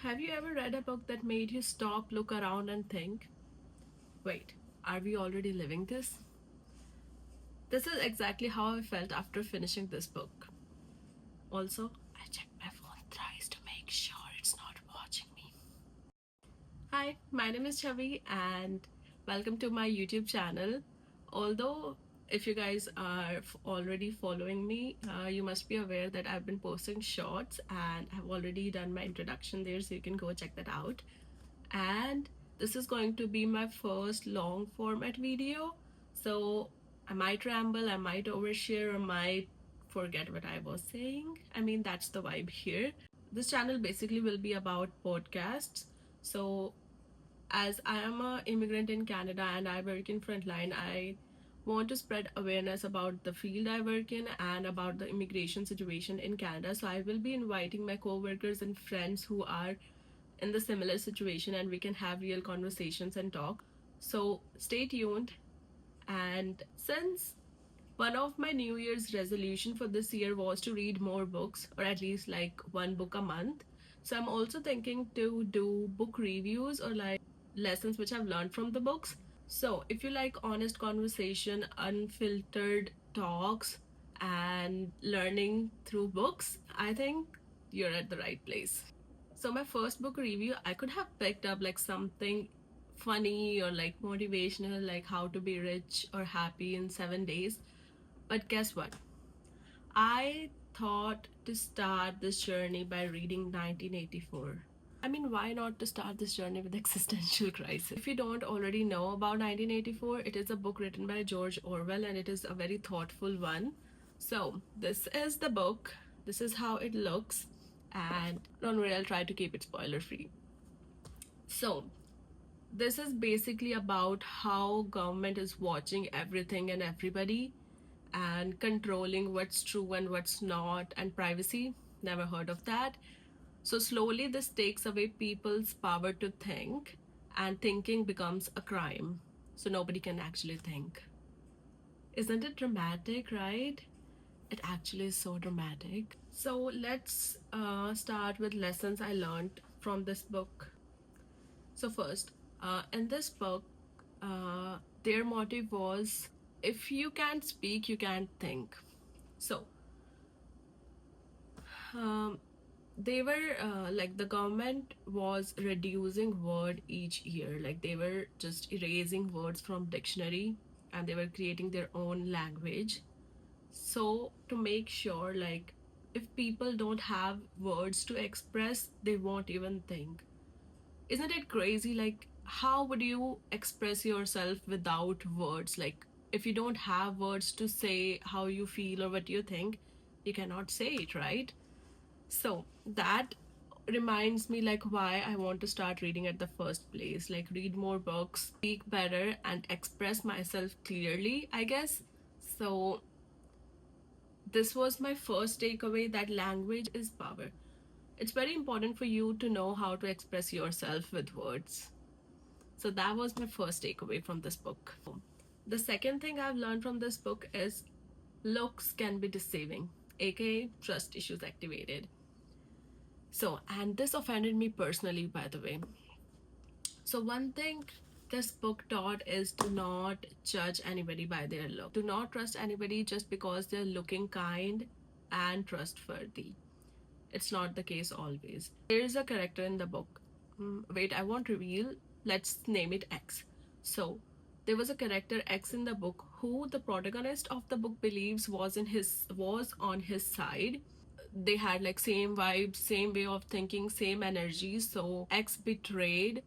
Have you ever read a book that made you stop, look around, and think, wait, are we already living this? This is exactly how I felt after finishing this book. Also, I checked my phone thrice to make sure it's not watching me. Hi, my name is Chavi, and welcome to my YouTube channel. Although, if you guys are already following me, you must be aware that I've been posting shorts and I've already done my introduction there, so you can go check that out. And this is going to be my first long format video, so I might ramble, I might overshare, or might forget what I was saying. I mean, that's the vibe here. This channel basically will be about podcasts. So as I am a immigrant in Canada and I work in frontline, I want to spread awareness about the field I work in and about the immigration situation in Canada. So I will be inviting my co-workers and friends who are in the similar situation, and we can have real conversations and talk. So stay tuned. And since one of my New Year's resolution for this year was to read more books, or at least like one book a month, so I'm also thinking to do book reviews or like lessons which I've learned from the books. So if you like honest conversation, unfiltered talks, and learning through books, I think you're at the right place. So my first book review, I could have picked up like something funny or like motivational, like how to be rich or happy in 7 days. But guess what? I thought to start this journey by reading 1984. I mean, why not to start this journey with existential crisis? If you don't already know about 1984, it is a book written by George Orwell and it is a very thoughtful one. So, this is the book. This is how it looks. And don't worry, I'll try to keep it spoiler free. So, this is basically about how government is watching everything and everybody and controlling what's true and what's not, and privacy. Never heard of that. So slowly this takes away people's power to think, and thinking becomes a crime. So nobody can actually think. Isn't it dramatic, right? It actually is so dramatic. So let's start with lessons I learned from this book. So first, in this book, their motive was, if you can't speak, you can't think. So um, they were like, the government was reducing word each year, like they were just erasing words from dictionary and they were creating their own language. So to make sure, like, if people don't have words to express, they won't even think. Isn't it crazy? Like, how would you express yourself without words? Like, if you don't have words to say how you feel or what you think, you cannot say it, right? So that reminds me like why I want to start reading at the first place. Like, read more books, speak better, and express myself clearly, I guess. So this was my first takeaway, that language is power. It's very important for you to know how to express yourself with words. So that was my first takeaway from this book. The second thing I've learned from this book is looks can be deceiving, aka trust issues activated. So, and this offended me personally, by the way. So, one thing this book taught is to not judge anybody by their look. Do not trust anybody just because they're looking kind and trustworthy. It's not the case always. There is a character in the book. Wait, I won't reveal. Let's name it X. So, there was a character X in the book who the protagonist of the book believes was on his side. They had like same vibes, same way of thinking, same energy. So X betrayed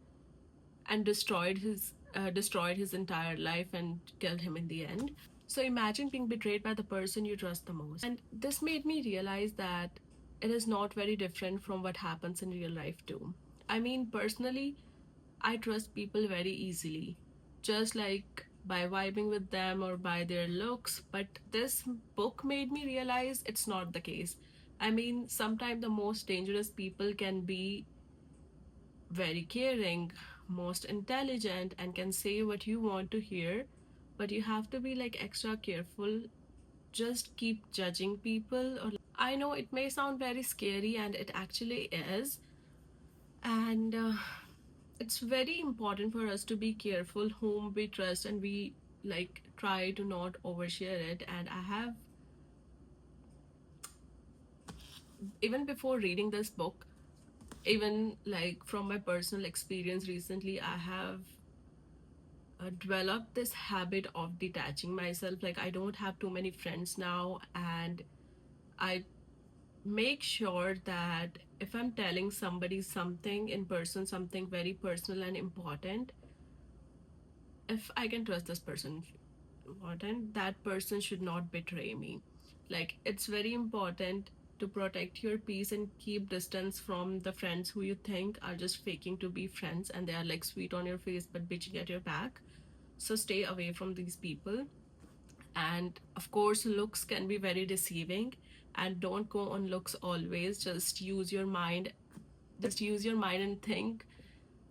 and destroyed his entire life and killed him in the end. So imagine being betrayed by the person you trust the most. And this made me realize that it is not very different from what happens in real life too. I mean, personally, I trust people very easily, just like by vibing with them or by their looks. But this book made me realize it's not the case. I mean, sometimes the most dangerous people can be very caring, most intelligent, and can say what you want to hear, but you have to be like extra careful. Just keep judging people. Or I know it may sound very scary, and it actually is. And it's very important for us to be careful whom we trust, and we like try to not overshare it. And I have, even before reading this book, even like from my personal experience recently, I have developed this habit of detaching myself. Like, I don't have too many friends now, and I make sure that if I'm telling somebody something in person, something very personal and important, if I can trust this person important, that person should not betray me. Like, it's very important to protect your peace and keep distance from the friends who you think are just faking to be friends, and they are like sweet on your face but bitching at your back. So stay away from these people. And of course, looks can be very deceiving, and don't go on looks always. Just use your mind. Just use your mind and think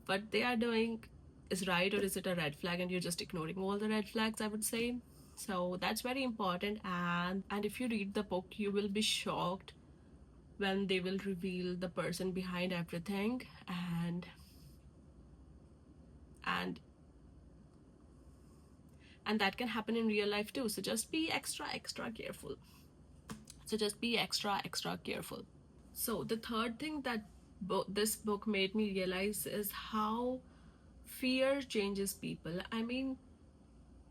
what they are doing is right, or is it a red flag and you're just ignoring all the red flags, I would say. So that's very important. And if you read the book, you will be shocked when they will reveal the person behind everything. And that can happen in real life too. So just be extra careful. So the third thing that this book made me realize is how fear changes people. I mean,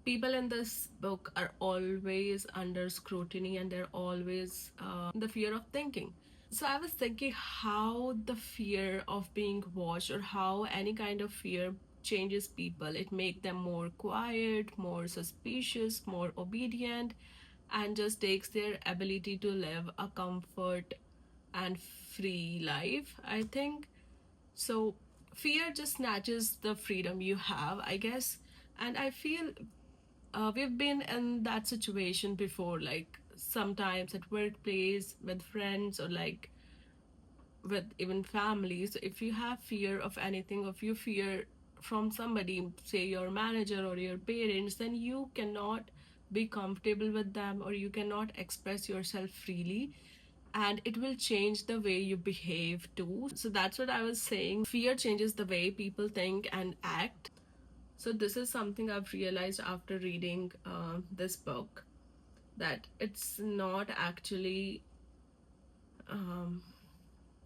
people in this book are always under scrutiny, and they're always the fear of thinking. So I was thinking how the fear of being watched, or how any kind of fear changes people. It makes them more quiet, more suspicious, more obedient, and just takes their ability to live a comfort and free life, I think. So fear just snatches the freedom you have, I guess. And I feel we've been in that situation before, like sometimes at workplace, with friends, or like with even families. If you have fear of anything, if you fear from somebody, say your manager or your parents, then you cannot be comfortable with them, or you cannot express yourself freely, and it will change the way you behave too. So that's what I was saying. Fear changes the way people think and act. So this is something I've realized after reading this book, that it's not actually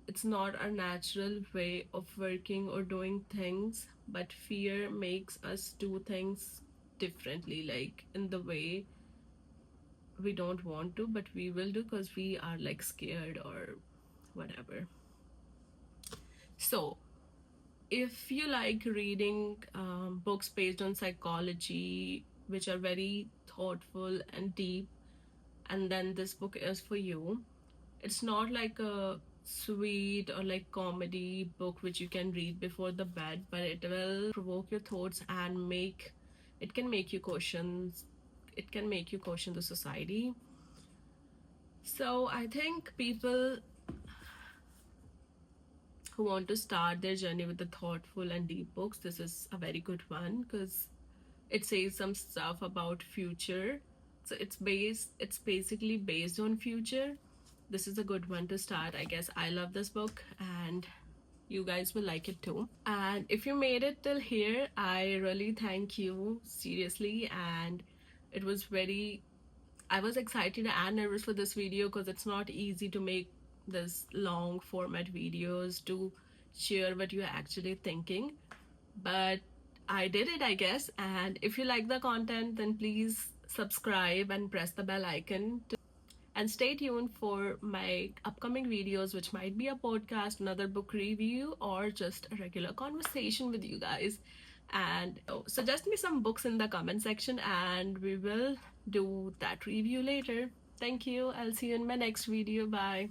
it's not a natural way of working or doing things, but fear makes us do things differently, like in the way we don't want to, but we will do because we are like scared or whatever. So if you like reading books based on psychology, which are very thoughtful and deep, and then this book is for you. It's not like a sweet or like comedy book which you can read before the bed, but it will provoke your thoughts and make it can make you question the society. So I think people who want to start their journey with the thoughtful and deep books, this is a very good one, because it says some stuff about future. So it's basically based on future. This is a good one to start, I guess. I love this book, and you guys will like it too. And if you made it till here, I really thank you, seriously. And it was very I was excited and nervous for this video, because it's not easy to make this long format videos to share what you're actually thinking. But I did it, I guess. And if you like the content, then please subscribe and press the bell icon. And stay tuned for my upcoming videos, which might be a podcast, another book review, or just a regular conversation with you guys. And suggest me some books in the comment section, and we will do that review later. Thank you. I'll see you in my next video. Bye.